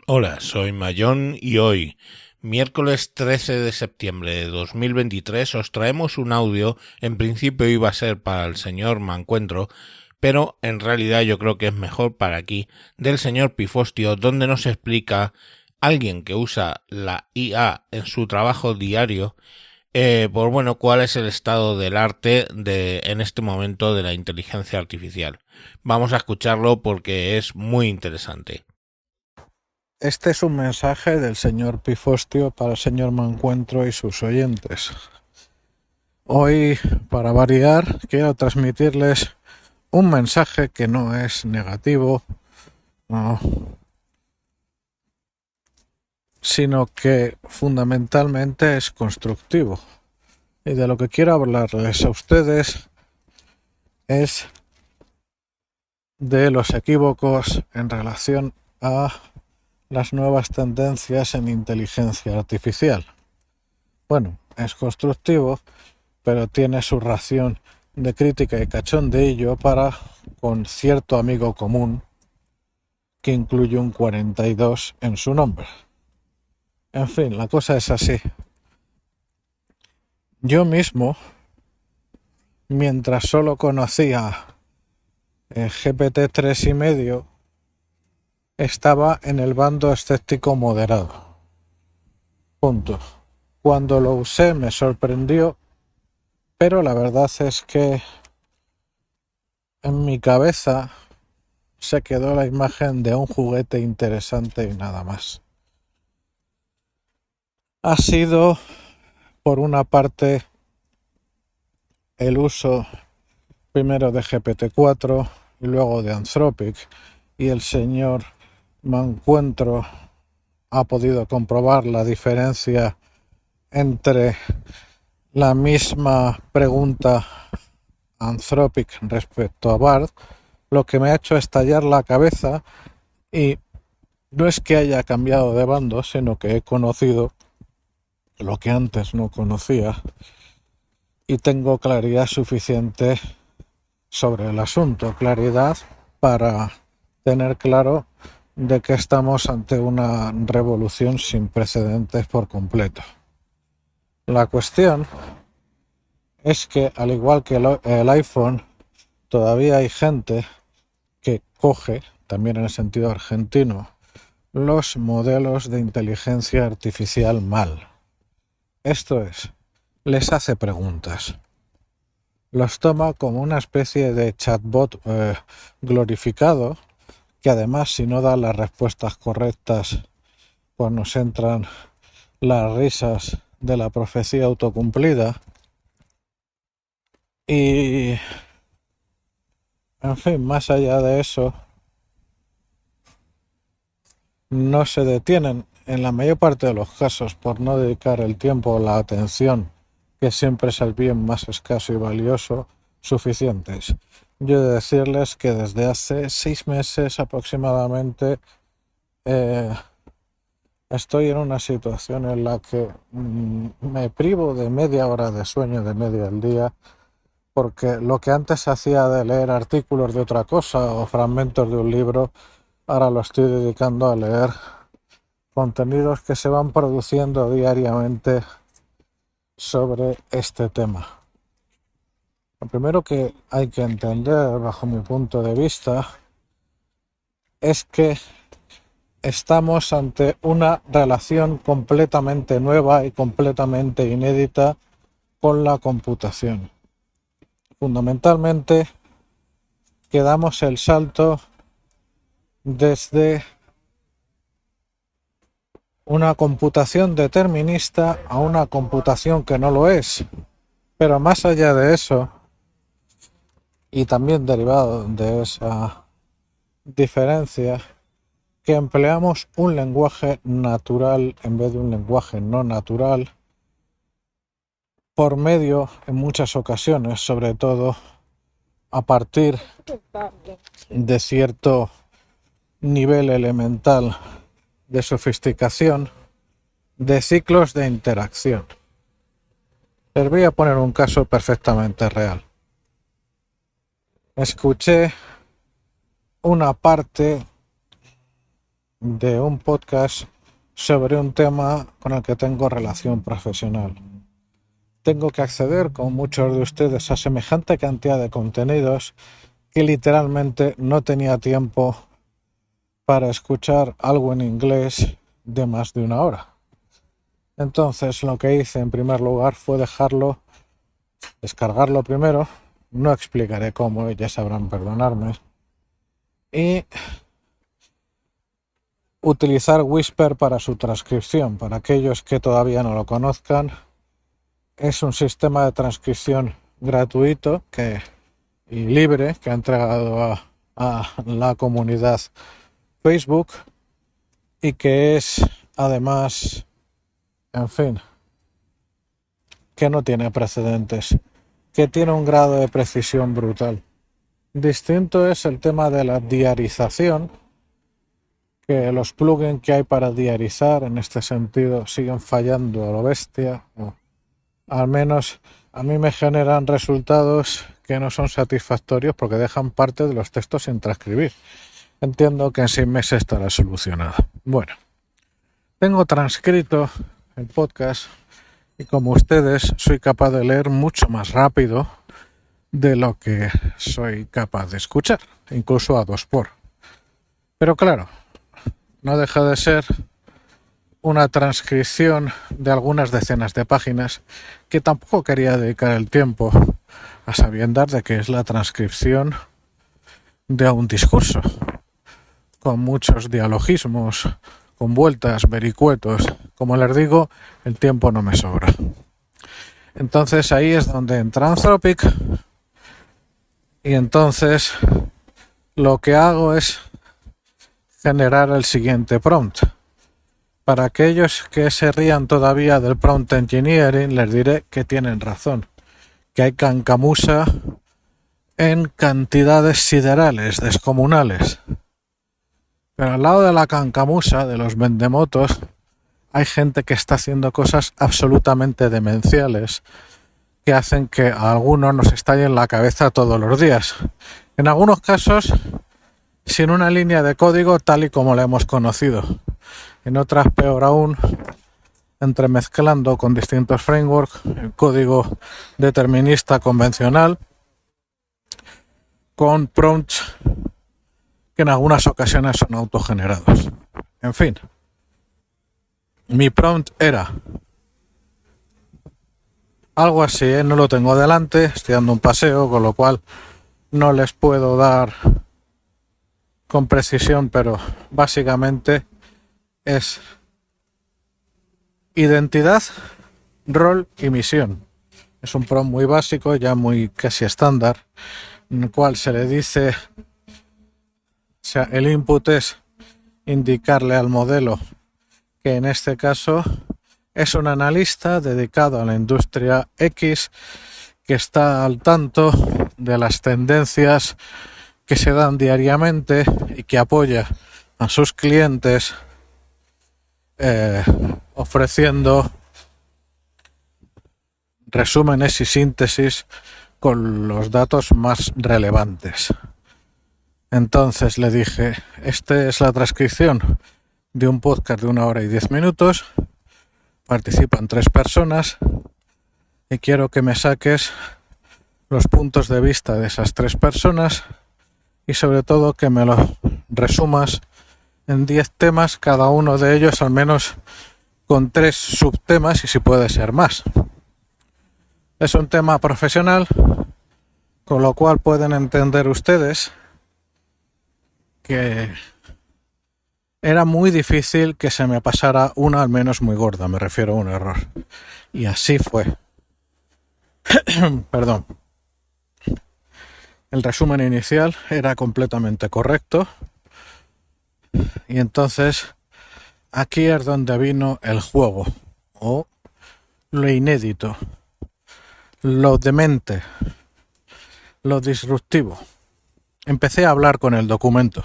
Hola, soy Mayón y hoy, miércoles 13 de septiembre de 2023, os traemos un audio. En principio iba a ser para el señor Mancuentro, pero en realidad yo creo que es mejor para aquí, del señor Pifostio, donde nos explica alguien que usa la IA en su trabajo diario, por bueno, cuál es el estado del arte en este momento de la inteligencia artificial. Vamos a escucharlo porque es muy interesante. Este es un mensaje del señor Pifostio para el señor Mancuentro y sus oyentes. Hoy, para variar, quiero transmitirles un mensaje que no es negativo, no, sino que fundamentalmente es constructivo. Y de lo que quiero hablarles a ustedes es de los equívocos en relación a las nuevas tendencias en inteligencia artificial. Bueno, es constructivo, pero tiene su ración de crítica y cachondeillo para con cierto amigo común que incluye un 42 en su nombre. En fin, la cosa es así. Yo mismo, mientras solo conocía GPT 3,5, estaba en el bando escéptico moderado. Punto. Cuando lo usé me sorprendió, pero la verdad es que en mi cabeza se quedó la imagen de un juguete interesante y nada más. Ha sido, por una parte, el uso primero de GPT-4 y luego de Anthropic, y el señor Mancuentro ha podido comprobar la diferencia entre la misma pregunta Anthropic respecto a Bard, lo que me ha hecho estallar la cabeza. Y no es que haya cambiado de bando, sino que he conocido lo que antes no conocía y tengo claridad suficiente sobre el asunto, claridad para tener claro de que estamos ante una revolución sin precedentes por completo. La cuestión es que, al igual que el iPhone, todavía hay gente que coge, también en el sentido argentino, los modelos de inteligencia artificial mal. Esto es, les hace preguntas. Los toma como una especie de chatbot glorificado, que además, si no da las respuestas correctas, pues nos entran las risas de la profecía autocumplida. Y, en fin, más allá de eso, no se detienen, en la mayor parte de los casos, por no dedicar el tiempo o la atención, que siempre es el bien más escaso y valioso, suficientes. Yo he de decirles que desde hace 6 meses aproximadamente estoy en una situación en la que me privo de media hora de sueño de medio al día, porque lo que antes hacía de leer artículos de otra cosa o fragmentos de un libro, ahora lo estoy dedicando a leer contenidos que se van produciendo diariamente sobre este tema. Lo primero que hay que entender, bajo mi punto de vista, es que estamos ante una relación completamente nueva y completamente inédita con la computación. Fundamentalmente, que damos el salto desde una computación determinista a una computación que no lo es. Pero más allá de eso, y también derivado de esa diferencia, que empleamos un lenguaje natural en vez de un lenguaje no natural, por medio, en muchas ocasiones, sobre todo a partir de cierto nivel elemental de sofisticación, de ciclos de interacción. Les voy a poner un caso perfectamente real. Escuché una parte de un podcast sobre un tema con el que tengo relación profesional. Tengo que acceder, con muchos de ustedes, a semejante cantidad de contenidos que literalmente no tenía tiempo para escuchar algo en inglés de más de una hora. Entonces lo que hice en primer lugar fue descargarlo primero, no explicaré cómo, ya sabrán perdonarme, y utilizar Whisper para su transcripción. Para aquellos que todavía no lo conozcan, es un sistema de transcripción gratuito y libre que ha entregado a la comunidad Facebook y que es además, en fin, que no tiene precedentes, que tiene un grado de precisión brutal. Distinto es el tema de la diarización, que los plugins que hay para diarizar en este sentido siguen fallando a lo bestia, o al menos a mí me generan resultados que no son satisfactorios porque dejan parte de los textos sin transcribir. Entiendo que en 6 meses estará solucionado. Bueno, tengo transcrito el podcast y como ustedes soy capaz de leer mucho más rápido de lo que soy capaz de escuchar, incluso a 2x. Pero claro, no deja de ser una transcripción de algunas decenas de páginas que tampoco quería dedicar el tiempo a sabiendas de que es la transcripción de un discurso, con muchos dialogismos, con vueltas, vericuetos. Como les digo, el tiempo no me sobra. Entonces ahí es donde entra Anthropic y entonces lo que hago es generar el siguiente prompt. Para aquellos que se rían todavía del prompt engineering, les diré que tienen razón, que hay cancamusa en cantidades siderales, descomunales. Pero al lado de la cancamusa, de los vendemotos, hay gente que está haciendo cosas absolutamente demenciales que hacen que a algunos nos estalle en la cabeza todos los días. En algunos casos, sin una línea de código tal y como la hemos conocido. En otras, peor aún, entremezclando con distintos frameworks el código determinista convencional con prompts que en algunas ocasiones son autogenerados. En fin, mi prompt era algo así, no lo tengo delante, estoy dando un paseo, con lo cual no les puedo dar con precisión, pero básicamente es identidad, rol y misión. Es un prompt muy básico, ya muy casi estándar, en el cual se le dice, o sea, el input es indicarle al modelo que en este caso es un analista dedicado a la industria X que está al tanto de las tendencias que se dan diariamente y que apoya a sus clientes ofreciendo resúmenes y síntesis con los datos más relevantes. Entonces le dije, esta es la transcripción de un podcast de 1 hora y 10 minutos, participan 3 personas y quiero que me saques los puntos de vista de esas 3 personas y sobre todo que me lo resumas en 10 temas, cada uno de ellos al menos con 3 subtemas y si puede ser más. Es un tema profesional, con lo cual pueden entender ustedes que era muy difícil que se me pasara una al menos muy gorda, me refiero a un error. Y así fue. Perdón. El resumen inicial era completamente correcto. Y entonces aquí es donde vino el juego, o lo inédito, lo demente, lo disruptivo. Empecé a hablar con el documento.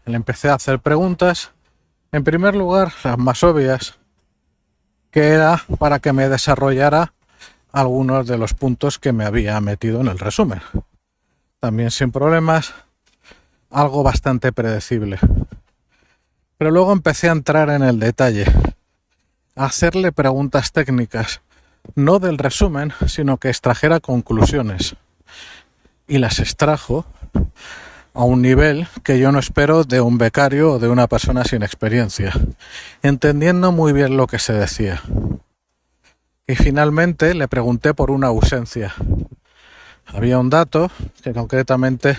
Le empecé a hacer preguntas. En primer lugar, las más obvias, que era para que me desarrollara algunos de los puntos que me había metido en el resumen. También sin problemas algo bastante predecible. Pero luego empecé a entrar en el detalle, a hacerle preguntas técnicas, no del resumen, sino que extrajera conclusiones. Y las extrajo a un nivel que yo no espero de un becario o de una persona sin experiencia, entendiendo muy bien lo que se decía. Y finalmente le pregunté por una ausencia. Había un dato que concretamente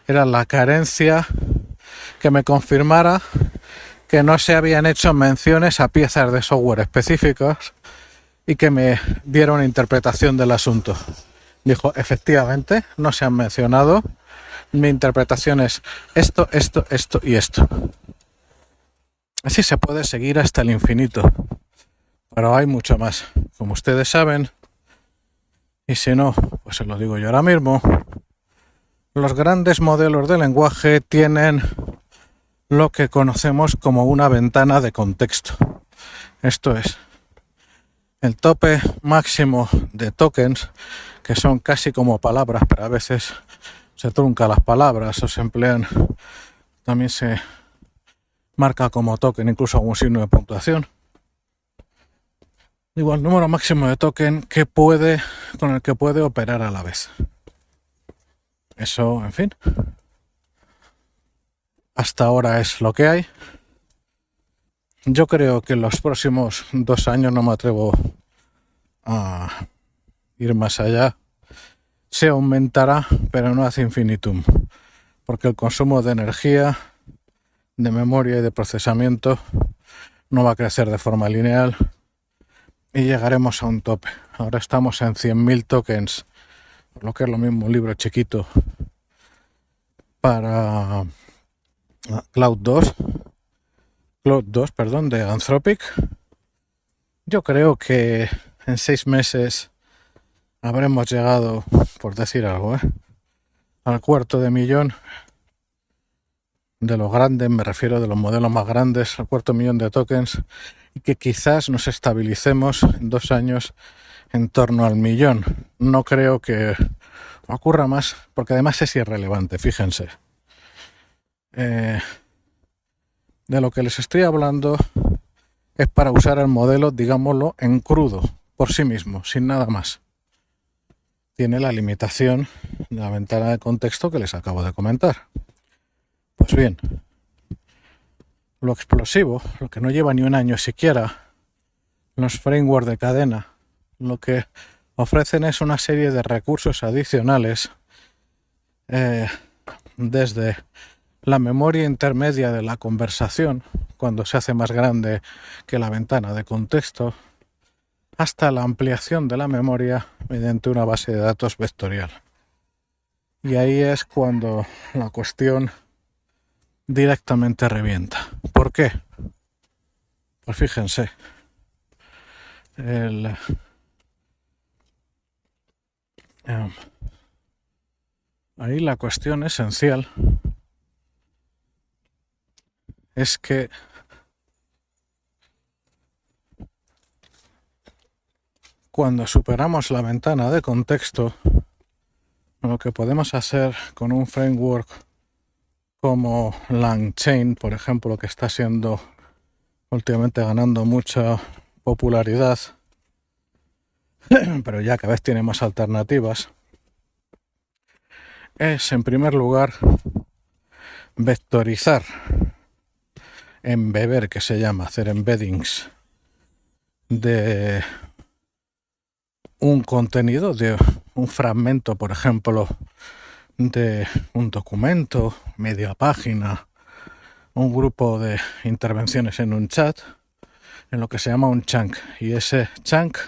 era la carencia que me confirmara que no se habían hecho menciones a piezas de software específicas y que me diera una interpretación del asunto. Dijo, efectivamente, no se han mencionado. Mi interpretación es esto, esto, esto y esto. Así se puede seguir hasta el infinito. Pero hay mucho más. Como ustedes saben, y si no, pues se lo digo yo ahora mismo, los grandes modelos de lenguaje tienen lo que conocemos como una ventana de contexto. Esto es, el tope máximo de tokens, que son casi como palabras, pero a veces se truncan las palabras o se emplean, también se marca como token, incluso algún signo de puntuación. Digo, el número máximo de token con el que puede operar a la vez. Eso, en fin, hasta ahora es lo que hay. Yo creo que en los próximos 2 años no me atrevo a ir más allá. Se aumentará, pero no ad infinitum, porque el consumo de energía, de memoria y de procesamiento no va a crecer de forma lineal y llegaremos a un tope. Ahora estamos en 100.000 tokens, lo que es lo mismo un libro chiquito para Cloud 2, de Anthropic. Yo creo que en 6 meses habremos llegado, por decir algo, al 250.000 de los grandes, me refiero de los modelos más grandes, al 250.000 de tokens, y que quizás nos estabilicemos en 2 años en torno al 1.000.000. No creo que ocurra más, porque además es irrelevante, fíjense. De lo que les estoy hablando es para usar el modelo, digámoslo, en crudo, por sí mismo, sin nada más. Tiene la limitación de la ventana de contexto que les acabo de comentar. Pues bien, lo explosivo, lo que no lleva ni un año siquiera, los frameworks de cadena, lo que ofrecen es una serie de recursos adicionales desde la memoria intermedia de la conversación, cuando se hace más grande que la ventana de contexto, hasta la ampliación de la memoria mediante una base de datos vectorial. Y ahí es cuando la cuestión directamente revienta. ¿Por qué? Pues fíjense, ahí la cuestión esencial es que cuando superamos la ventana de contexto, lo que podemos hacer con un framework como LangChain, por ejemplo, que está siendo últimamente ganando mucha popularidad, pero ya cada vez tiene más alternativas, es en primer lugar vectorizar, embeber, que se llama, hacer embeddings de un contenido, de un fragmento, por ejemplo, de un documento, media página, un grupo de intervenciones en un chat, en lo que se llama un chunk, y ese chunk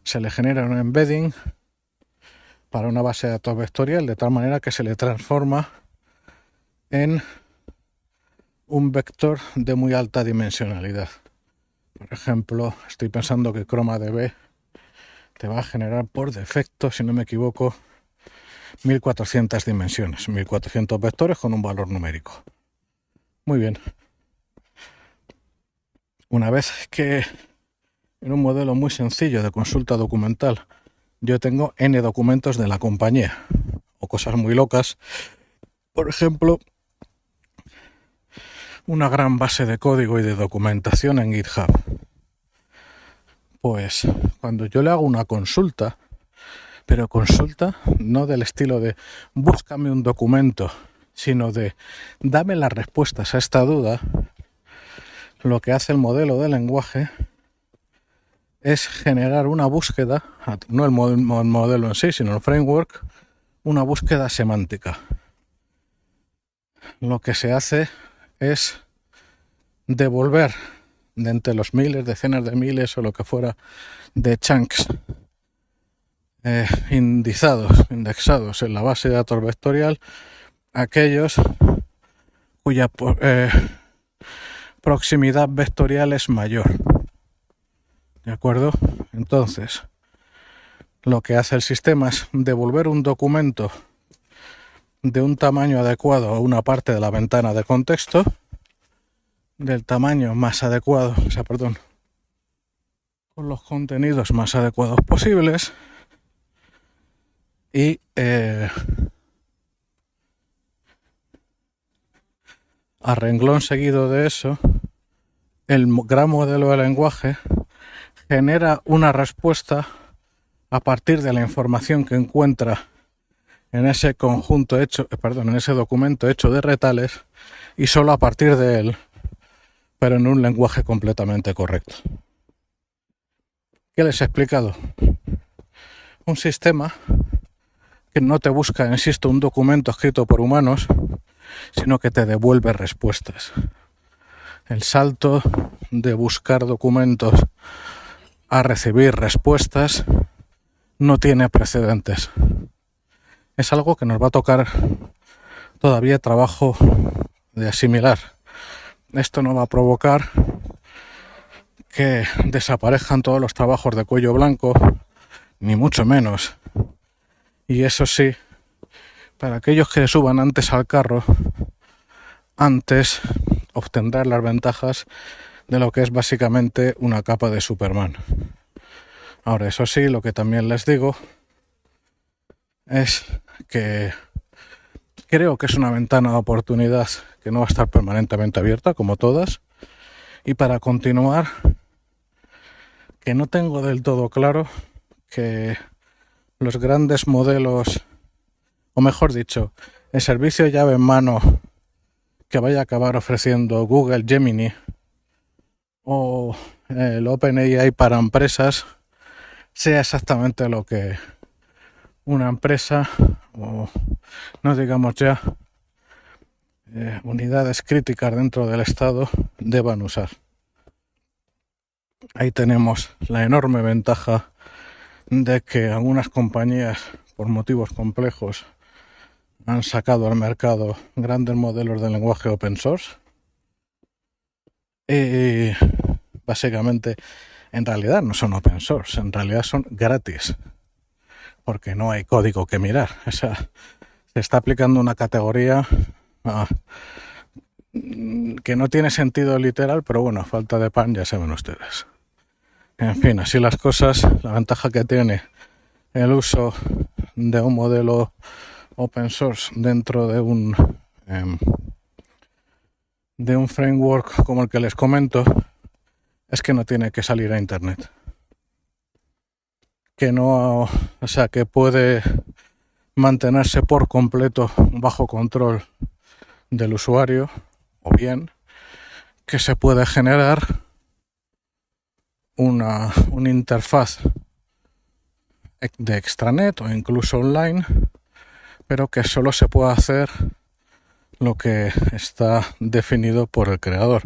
se le genera un embedding para una base de datos vectorial de tal manera que se le transforma en un vector de muy alta dimensionalidad. Por ejemplo, estoy pensando que ChromaDB te va a generar por defecto, si no me equivoco, 1400 dimensiones, 1400 vectores con un valor numérico. Muy bien. Una vez que en un modelo muy sencillo de consulta documental yo tengo N documentos de la compañía o cosas muy locas, por ejemplo, una gran base de código y de documentación en GitHub. Pues cuando yo le hago una consulta, pero consulta no del estilo de búscame un documento, sino de dame las respuestas a esta duda, lo que hace el modelo de lenguaje es generar una búsqueda, no el modelo en sí, sino el framework, una búsqueda semántica. Lo que se hace es devolver de entre los miles, decenas de miles o lo que fuera de chunks indexados en la base de datos vectorial, aquellos cuya proximidad vectorial es mayor. ¿De acuerdo? Entonces, lo que hace el sistema es devolver un documento de un tamaño adecuado a una parte de la ventana de contexto, del tamaño más adecuado, con los contenidos más adecuados posibles, y a renglón seguido de eso, el gran modelo de lenguaje genera una respuesta a partir de la información que encuentra en ese en ese documento hecho de retales, y solo a partir de él, pero en un lenguaje completamente correcto. ¿Qué les he explicado? Un sistema que no te busca, insisto, un documento escrito por humanos, sino que te devuelve respuestas. El salto de buscar documentos a recibir respuestas no tiene precedentes. Es algo que nos va a tocar todavía trabajo de asimilar. Esto no va a provocar que desaparezcan todos los trabajos de cuello blanco, ni mucho menos. Y eso sí, para aquellos que suban antes al carro, antes obtendrán las ventajas de lo que es básicamente una capa de Superman. Ahora, eso sí, lo que también les digo es que creo que es una ventana de oportunidad que no va a estar permanentemente abierta, como todas. Y para continuar, que no tengo del todo claro que los grandes modelos, o mejor dicho, el servicio llave en mano que vaya a acabar ofreciendo Google Gemini o el OpenAI para empresas, sea exactamente lo que una empresa, o no digamos ya unidades críticas dentro del Estado, deban usar. Ahí tenemos la enorme ventaja de que algunas compañías, por motivos complejos, han sacado al mercado grandes modelos de lenguaje open source, y básicamente en realidad no son open source, en realidad son gratis, porque no hay código que mirar. O sea, se está aplicando una categoría que no tiene sentido literal, pero bueno, a falta de pan ya saben ustedes. En fin, así las cosas. La ventaja que tiene el uso de un modelo open source dentro de un framework como el que les comento es que no tiene que salir a internet, que puede mantenerse por completo bajo control del usuario, o bien que se puede generar una interfaz de extranet o incluso online, pero que solo se puede hacer lo que está definido por el creador,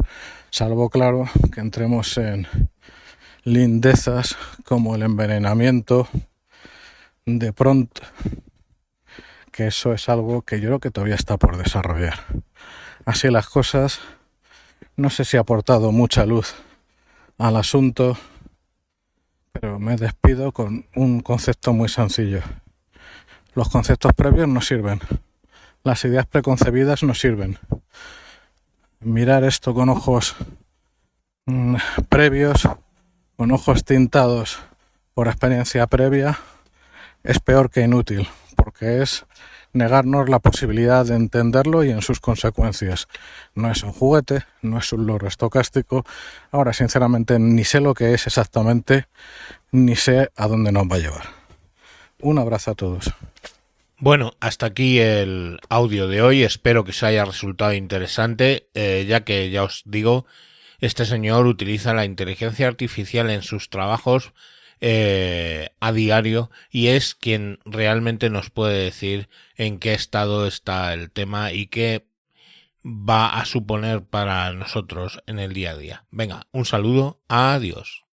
salvo, claro, que entremos en lindezas como el envenenamiento de prompt, que eso es algo que yo creo que todavía está por desarrollar. Así las cosas, no sé si ha aportado mucha luz al asunto, pero me despido con un concepto muy sencillo. Los conceptos previos no sirven, las ideas preconcebidas no sirven. Mirar esto con ojos previos, con ojos tintados por experiencia previa, es peor que inútil, porque es negarnos la posibilidad de entenderlo y en sus consecuencias. No es un juguete, no es un loro estocástico. Ahora, sinceramente, ni sé lo que es exactamente, ni sé a dónde nos va a llevar. Un abrazo a todos. Bueno, hasta aquí el audio de hoy. Espero que os haya resultado interesante, ya que ya os digo, este señor utiliza la inteligencia artificial en sus trabajos a diario y es quien realmente nos puede decir en qué estado está el tema y qué va a suponer para nosotros en el día a día. Venga, un saludo, adiós.